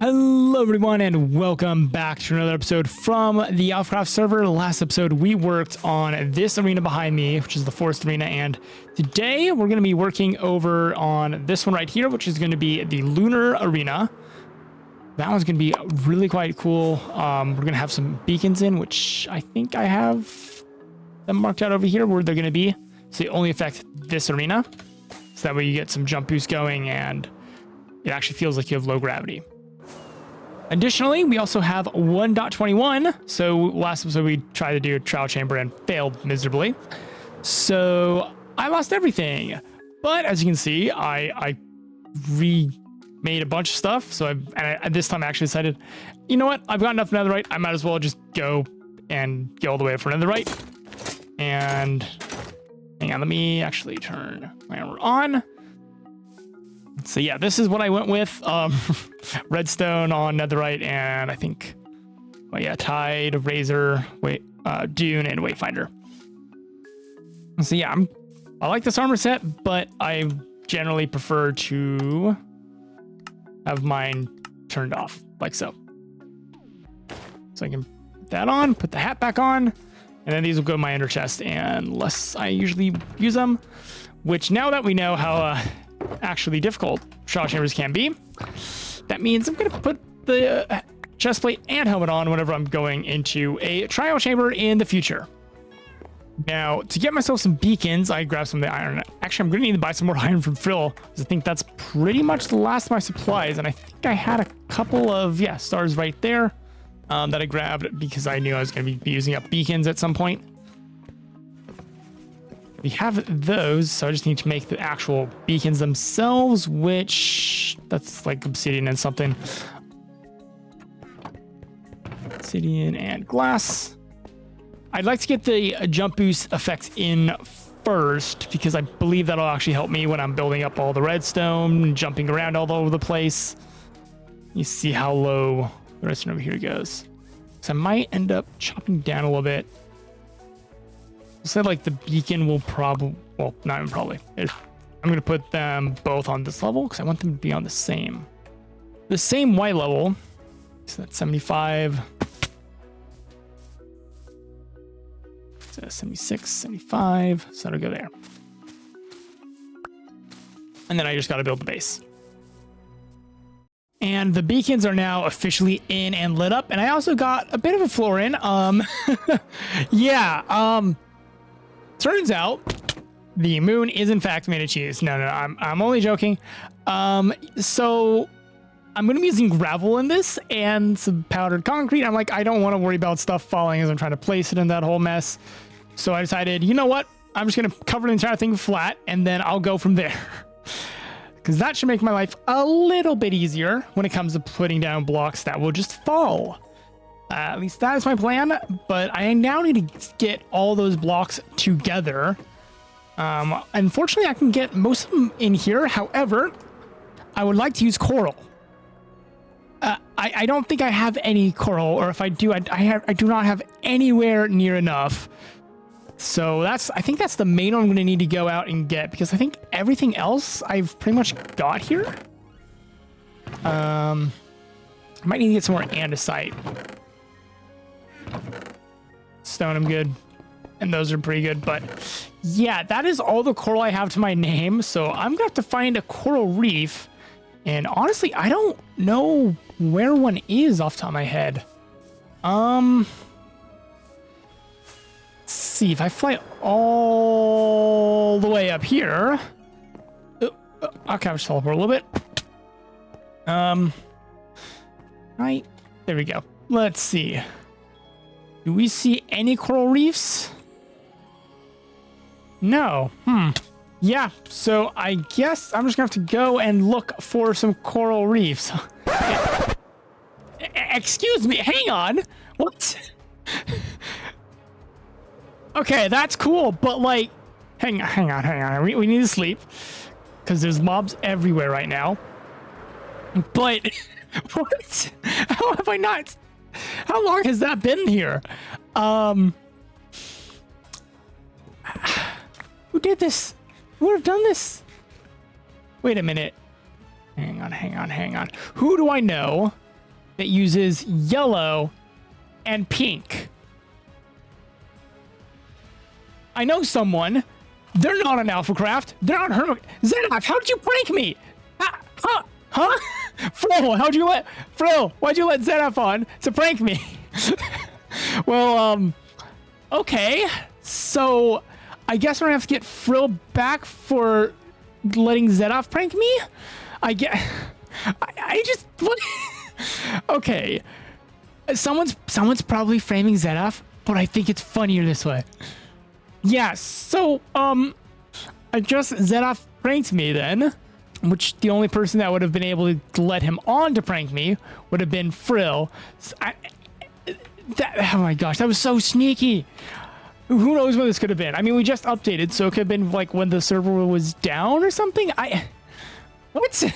Hello everyone and welcome back to another episode from the Alphacraft server. Last episode we worked on this arena behind me, which is the forest arena, and today we're going to be working over on this one right here, which is going to be the Lunar Arena. That one's going to be really quite cool. We're going to have some beacons in, which I think I have them marked out over here where they're going to be. So they only affect this arena. So that way you get some jump boost going and it actually feels like you have low gravity. Additionally, we also have 1.21. So last episode we tried to do a trial chamber and failed miserably. So I lost everything. But as you can see, I remade a bunch of stuff. So this time I actually decided, you know what? I've got enough netherite. I might as well just go all the way up for netherite. And hang on, let me actually turn my armor on. So yeah, this is what I went with. Redstone on netherite, and I think, well, yeah, Tide, Razor, Dune, and Wayfinder. So yeah, I like this armor set, but I generally prefer to have mine turned off, like so. So I can put that on, put the hat back on, and then these will go in my ender chest, unless I usually use them, which now that we know how actually difficult trial chambers can be, that means I'm going to put the chest plate and helmet on whenever I'm going into a trial chamber in the future. Now, to get myself some beacons, I grabbed some of the iron. Actually, I'm going to need to buy some more iron from Fril, because I think that's pretty much the last of my supplies, and I think I had a couple of, stars right there that I grabbed because I knew I was going to be using up beacons at some point. We have those, so I just need to make the actual beacons themselves, which that's like obsidian and something. Obsidian and glass. I'd like to get the jump boost effect in first, because I believe that'll actually help me when I'm building up all the redstone, jumping around all over the place. You see how low the redstone over here goes. So I might end up chopping down a little bit. So like the beacon will probably, well, not even probably. I'm going to put them both on this level because I want them to be on the same white level. So that's 75. So 76, 75. So that'll go there. And then I just got to build the base. And the beacons are now officially in and lit up. And I also got a bit of a floor in. Turns out the moon is in fact made of cheese. No, I'm only joking. So I'm going to be using gravel in this and some powdered concrete. I'm like, I don't want to worry about stuff falling as I'm trying to place it in that whole mess. So I decided, you know what? I'm just going to cover the entire thing flat and then I'll go from there. Because that should make my life a little bit easier when it comes to putting down blocks that will just fall. At least that is my plan, but I now need to get all those blocks together. Unfortunately, I can get most of them in here. However, I would like to use coral. I don't think I have any coral, or if I do, I do not have anywhere near enough. So I think that's the main one I'm going to need to go out and get, because I think everything else I've pretty much got here. I might need to get some more andesite. Stone, I'm good. And those are pretty good. But yeah, that is all the coral I have to my name. So I'm going to have to find a coral reef. And honestly, I don't know where one is off the top of my head. Let's see, if I fly all the way up here. I'll just teleport a little bit. Right. There we go. Let's see. Do we see any coral reefs? No. Yeah, so I guess I'm just gonna have to go and look for some coral reefs. Excuse me, hang on. What? Okay, that's cool, but like, hang on. We need to sleep because there's mobs everywhere right now. But what? How have I not? How long has that been here? Who did this? Who would have done this? Wait a minute. Hang on. Who do I know that uses yellow and pink? I know someone. They're not an Alphacraft. They're not Hermit. Zedaph, how did you prank me? Huh? Fril, why'd you let Zedaph on to prank me? Well, okay. So I guess we're gonna have to get Fril back for letting Zedaph prank me? I just what? Okay. Someone's probably framing Zedaph, but I think it's funnier this way. Yeah, so I guess Zedaph pranked me then, which the only person that would have been able to let him on to prank me would have been Fril. So oh my gosh, that was so sneaky. Who knows when this could have been? I mean, we just updated, so it could have been like when the server was down or something. What?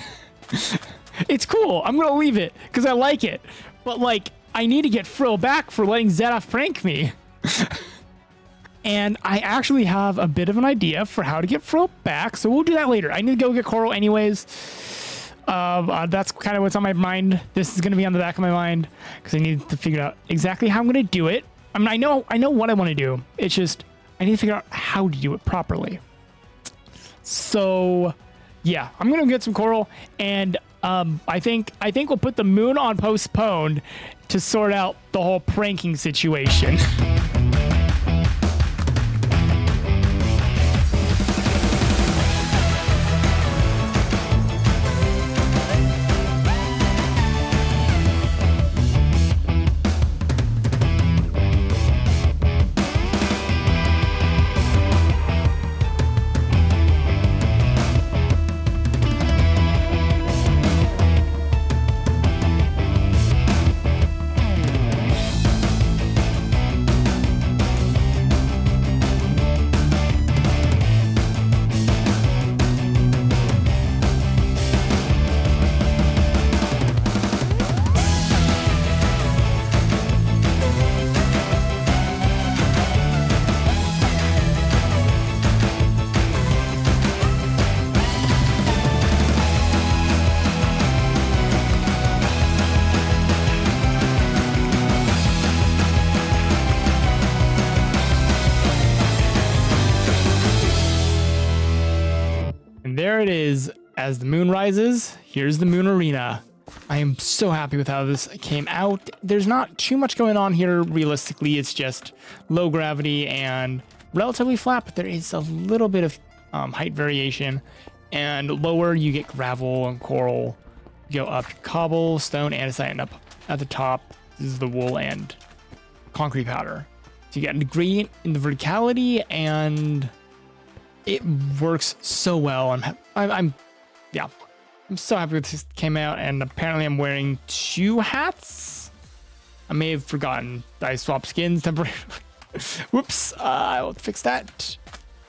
It's cool. I'm gonna leave it because I like it, but like I need to get Fril back for letting Zedaph prank me. And I actually have a bit of an idea for how to get Fril back, so we'll do that later. I need to go get coral anyways. That's kind of what's on my mind. This is going to be on the back of my mind because I need to figure out exactly how I'm going to do it. I mean, I know what I want to do. It's just I need to figure out how to do it properly. So, yeah, I'm going to get some coral, and I think we'll put the moon on postponed to sort out the whole pranking situation. There it is. As the moon rises, here's the Lunar Arena. I am so happy with how this came out. There's not too much going on here. Realistically, it's just low gravity and relatively flat, but there is a little bit of height variation. And lower, you get gravel and coral. You go up to cobble, stone, andesite, and up at the top, this is the wool and concrete powder. So you get a gradient in the verticality, and it works so well. I'm so happy with this came out, and apparently I'm wearing 2 hats. I may have forgotten. I swapped skins temporarily. Whoops. I will fix that.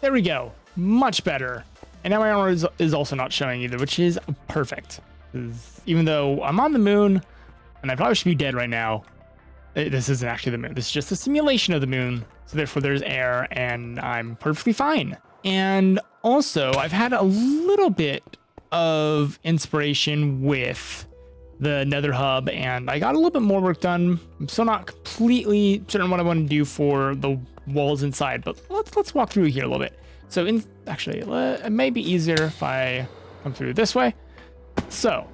There we go. Much better. And now my armor is also not showing either, which is perfect. Even though I'm on the moon, and I probably should be dead right now, this isn't actually the moon. This is just a simulation of the moon. So therefore there's air, and I'm perfectly fine. And also, I've had a little bit of inspiration with the Nether Hub, and I got a little bit more work done. I'm still not completely certain what I want to do for the walls inside, but let's walk through here a little bit. So actually, it may be easier if I come through this way. So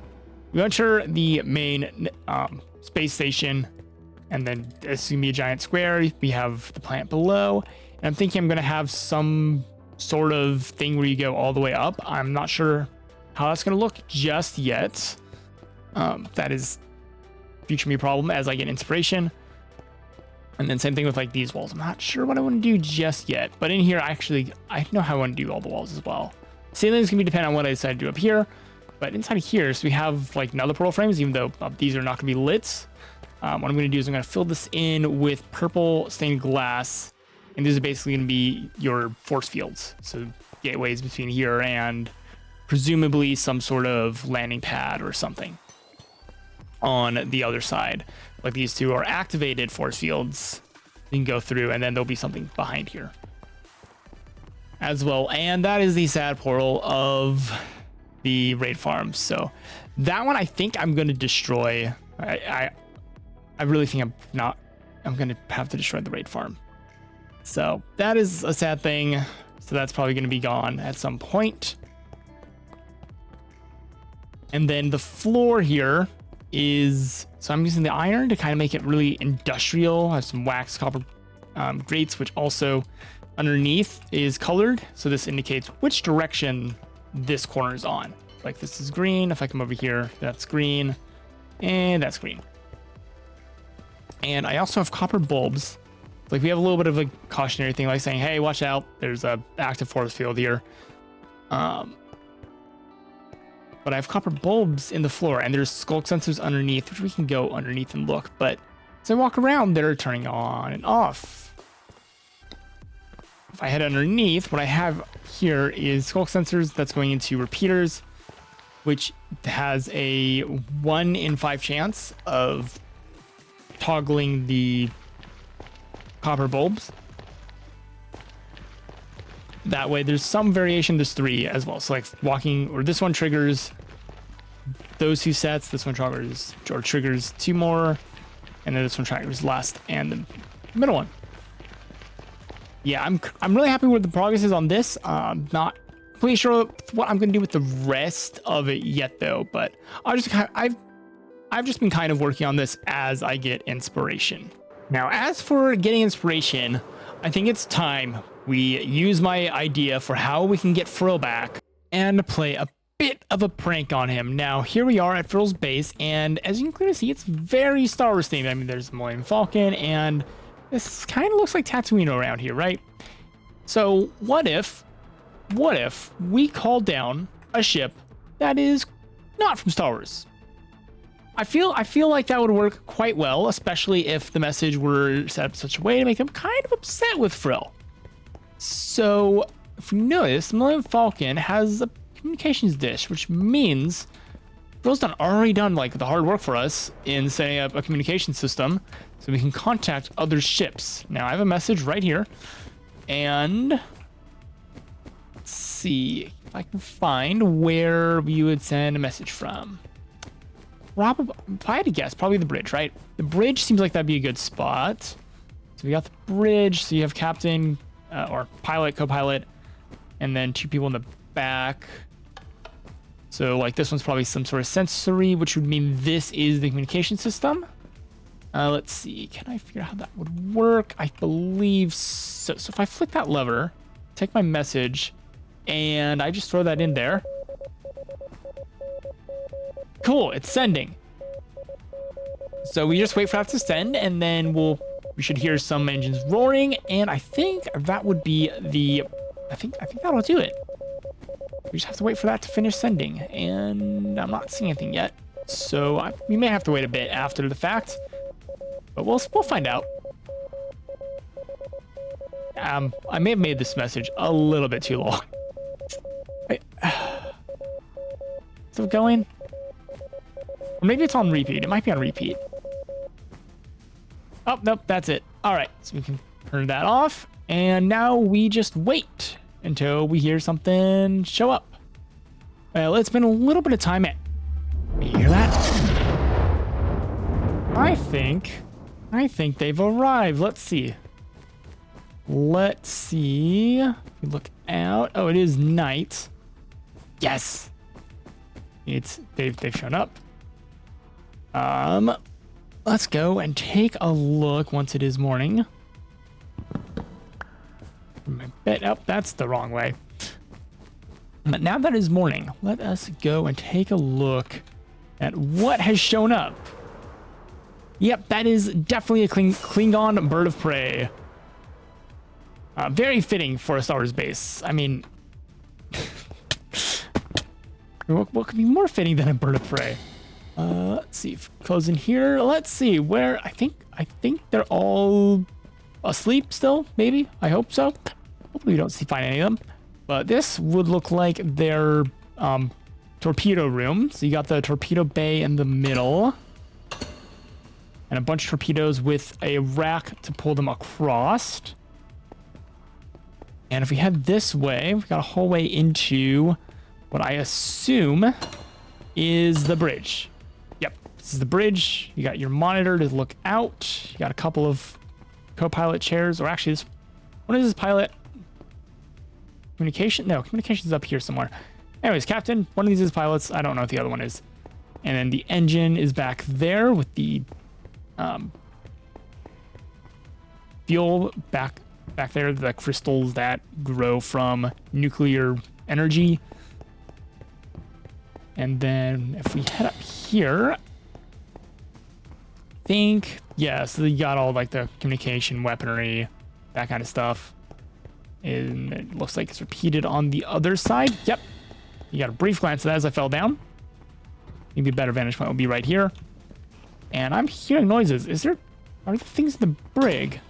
we enter the main space station, and then this is gonna be a giant square. We have the planet below, and I'm thinking I'm gonna have some sort of thing where you go all the way up. I'm not sure how that's gonna look just yet. That is future me problem as I get inspiration. And then same thing with like these walls. I'm not sure what I want to do just yet, but in here I know how I want to do all the walls as well. Ceiling's gonna be dependent on what I decide to do up here, but inside of here, so we have like another portal frames, even though these are not gonna be lit. What I'm gonna do is I'm gonna fill this in with purple stained glass. And these are basically going to be your force fields. So gateways between here and presumably some sort of landing pad or something on the other side. Like these two are activated force fields. You can go through, and then there'll be something behind here as well. And that is the sad portal of the raid farm. So that one I think I'm going to destroy. I really think I'm going to have to destroy the raid farm. So that is a sad thing. So that's probably going to be gone at some point. And then the floor here is, so I'm using the iron to kind of make it really industrial. I have some wax copper grates, which also underneath is colored. So this indicates which direction this corner is on. Like this is green. If I come over here, that's green and that's green. And I also have copper bulbs. Like we have a little bit of a cautionary thing, like saying, hey, watch out. There's a active force field here. But I have copper bulbs in the floor and there's skulk sensors underneath, which we can go underneath and look. But as I walk around, they're turning on and off. If I head underneath, what I have here is skulk sensors that's going into repeaters, which has a 1 in 5 chance of toggling the copper bulbs. That way there's some variation. There's 3 as well. So like walking, or this one triggers those 2 sets. This one triggers 2 more. And then this one triggers last and the middle one. Yeah, I'm really happy with the progress is on this. Not completely sure what I'm going to do with the rest of it yet though, but I've just been kind of working on this as I get inspiration. Now, as for getting inspiration, I think it's time we use my idea for how we can get Fril back and play a bit of a prank on him. Now, here we are at Fril's base, and as you can clearly see, it's very Star Wars themed. I mean, there's the Millennium Falcon, and this kind of looks like Tatooine around here, right? So what if we call down a ship that is not from Star Wars? I feel like that would work quite well, especially if the message were set up in such a way to make them kind of upset with Fril. So if you notice, the Millennium Falcon has a communications dish, which means Fril's already done like the hard work for us in setting up a communication system so we can contact other ships. Now I have a message right here, and let's see if I can find where we would send a message from. Probably, if I had to guess, probably the bridge, right? The bridge seems like that'd be a good spot. So we got the bridge. So you have captain or pilot, co-pilot, and then 2 people in the back. So like this one's probably some sort of sensory, which would mean this is the communication system. Let's see. Can I figure out how that would work? I believe so. So if I flick that lever, take my message, and I just throw that in there. Cool, it's sending. So we just wait for that to send, and then we should hear some engines roaring, and I think that would be I think that'll do it. We just have to wait for that to finish sending, and I'm not seeing anything yet. So we may have to wait a bit after the fact, but we'll find out. I may have made this message a little bit too long. Wait. Still going? Or maybe it's on repeat. It might be on repeat. Oh, nope, that's it. All right, so we can turn that off. And now we just wait until we hear something show up. Well, it's been a little bit of time. You hear that? I think they've arrived. Let's see. Let's see. We look out. Oh, it is night. Yes. They've shown up. Let's go and take a look once it is morning. Oh, that's the wrong way. But now that it is morning, let us go and take a look at what has shown up. Yep, that is definitely a Klingon Bird of Prey. Very fitting for a Star Wars base. I mean, what could be more fitting than a Bird of Prey? Let's see. Close in here. Let's see where. I think they're all asleep still. Maybe. I hope so. Hopefully we don't find any of them. But this would look like their torpedo room. So you got the torpedo bay in the middle, and a bunch of torpedoes with a rack to pull them across. And if we head this way, we've got a whole way into what I assume is the bridge. Yep, this is the bridge. You got your monitor to look out. You got a couple of co-pilot chairs, or actually, what is this pilot? Communication? No, communication's up here somewhere. Anyways, captain, one of these is pilots. I don't know what the other one is. And then the engine is back there with the fuel back there, the crystals that grow from nuclear energy. And then if we head up here, I think, yeah, so you got all like the communication weaponry, that kind of stuff. And it looks like it's repeated on the other side. Yep. You got a brief glance at that as I fell down. Maybe a better vantage point would be right here. And I'm hearing noises. Are there things in the brig?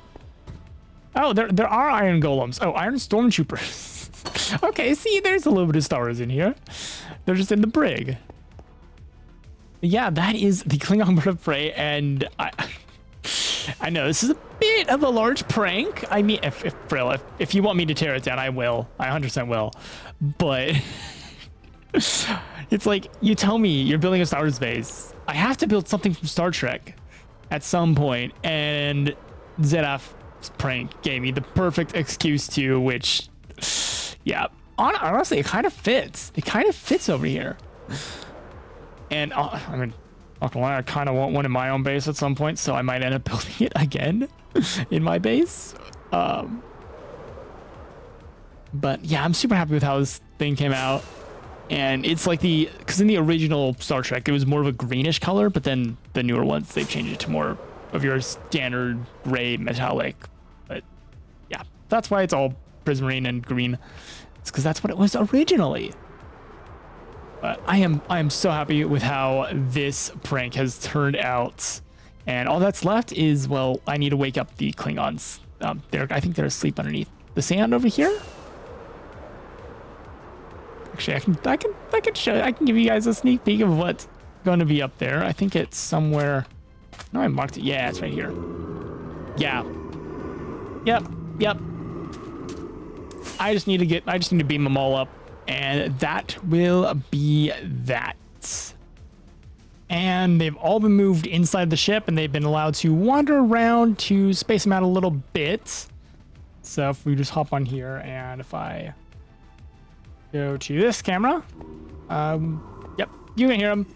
Oh, there are iron golems. Oh, iron stormtroopers. Okay, see, there's a little bit of Star Wars in here. They're just in the brig. Yeah, that is the Klingon Bird of Prey, and I know this is a bit of a large prank. I mean, if Fril, if you want me to tear it down, I will. I 100% will. But it's like, you tell me you're building a Star Wars base. I have to build something from Star Trek at some point, and Zedaph's prank gave me the perfect excuse to, which, yeah, honestly, it kind of fits. It kind of fits over here. And I mean, not gonna lie, I kind of want one in my own base at some point, so I might end up building it again in my base. But yeah, I'm super happy with how this thing came out. And it's like because in the original Star Trek, it was more of a greenish color, but then the newer ones, they've changed it to more of your standard gray metallic. But yeah, that's why it's all prismarine and green. It's because that's what it was originally. But I am so happy with how this prank has turned out. And all that's left is, well, I need to wake up the Klingons. I think they're asleep underneath the sand over here. Actually, I can give you guys a sneak peek of what's going to be up there. I think it's somewhere. No, I marked it. Yeah, it's right here. Yeah. Yep. I just need to beam them all up, and that will be that. And they've all been moved inside the ship, and they've been allowed to wander around to space them out a little bit. So if we just hop on here, and if I go to this camera, yep, you can hear them.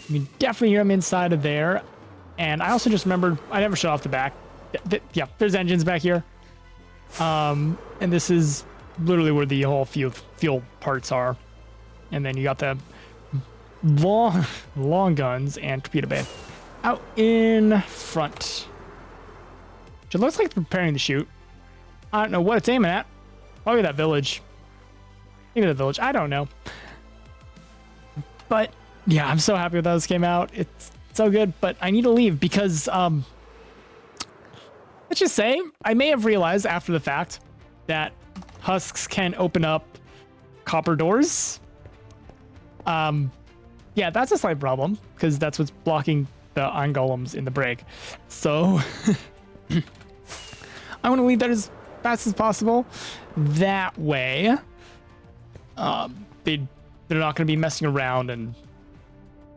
You can definitely hear them inside of there. And I also just remembered, I never shut off the back. Yeah, there's engines back here. And this is literally where the whole fuel parts are. And then you got the long guns and torpedo bay out in front. Which it looks like it's preparing to shoot. I don't know what it's aiming at. Probably that village. Maybe the village. I don't know. But yeah, I'm so happy with how this came out. It's so good, but I need to leave because let's just say I may have realized after the fact that husks can open up copper doors. Yeah, that's a slight problem because that's what's blocking the iron golems in the brig. So I want to leave that as fast as possible. That way, they're not going to be messing around and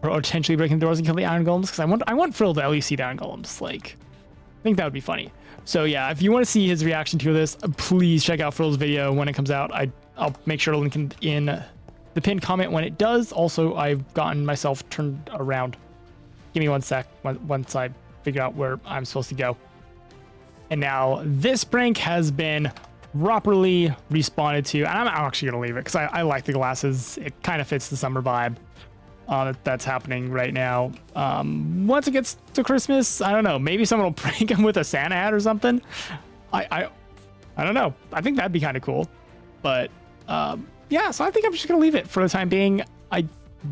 potentially breaking the doors and kill the iron golems, because I want Fril to at least see the iron golems. Like, I think that would be funny. So yeah, if you want to see his reaction to this, please check out Fril's video when it comes out. I'll make sure to link in the pinned comment when it does. Also, I've gotten myself turned around. Give me one sec once I figure out where I'm supposed to go. And now this prank has been properly respawned to, and I'm actually gonna leave it because I like the glasses. It kind of fits the summer vibe that's happening right now. Once it gets to Christmas, I don't know, maybe someone will prank him with a Santa hat or something. I don't know. I think that'd be kind of cool. But yeah, so I think I'm just gonna leave it for the time being. I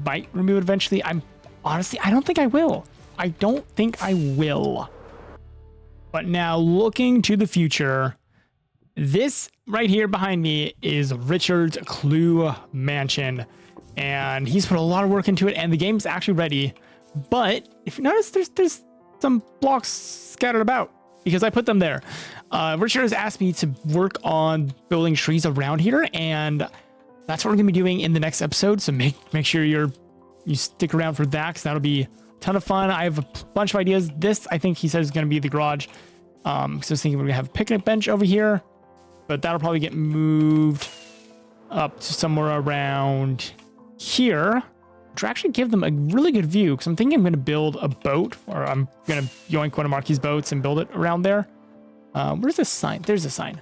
might remove it eventually. Honestly, I don't think I will. But now looking to the future, this right here behind me is Richard's Clue Mansion, and he's put a lot of work into it, and the game's actually ready. But if you notice, there's some blocks scattered about because I put them there. Richard has asked me to work on building trees around here, and that's what we're gonna be doing in the next episode. So make sure you stick around for that, because that'll be a ton of fun. I have a bunch of ideas. This, I think he says, is gonna be the garage. So I was thinking we're gonna have a picnic bench over here, but that'll probably get moved up to somewhere around here, which will actually give them a really good view, because I'm thinking I'm gonna build a boat, or I'm gonna yoink one of Marky's boats and build it around there. Where's the sign? There's a sign.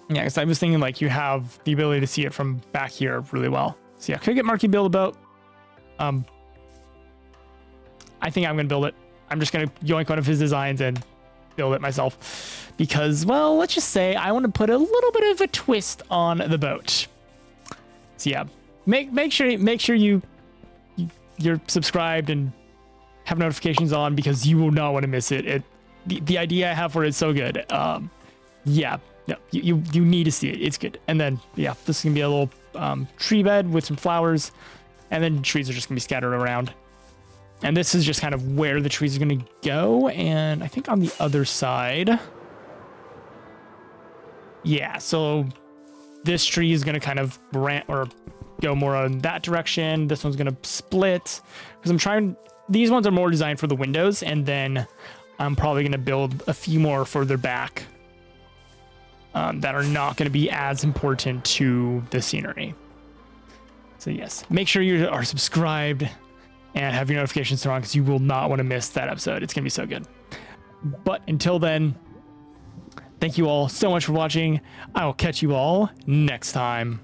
Yeah, because I was thinking like you have the ability to see it from back here really well. So yeah, could get Marky build a boat. I think I'm gonna build it. I'm just gonna yoink one of his designs and build it myself, because, well, let's just say I want to put a little bit of a twist on the boat. So yeah, make sure you're subscribed and have notifications on, because you will not want to miss it. The idea I have for it is so good. Yeah. No, you need to see it. It's good. And then, yeah, this is going to be a little tree bed with some flowers. And then trees are just going to be scattered around. And this is just kind of where the trees are going to go. And I think on the other side... Yeah, so this tree is going to kind of go more in that direction. This one's going to split. Because I'm trying... These ones are more designed for the windows. And then I'm probably going to build a few more further back. That are not going to be as important to the scenery. So yes, make sure you are subscribed and have your notifications turned on, because you will not want to miss that episode. It's going to be so good. But until then, thank you all so much for watching. I will catch you all next time.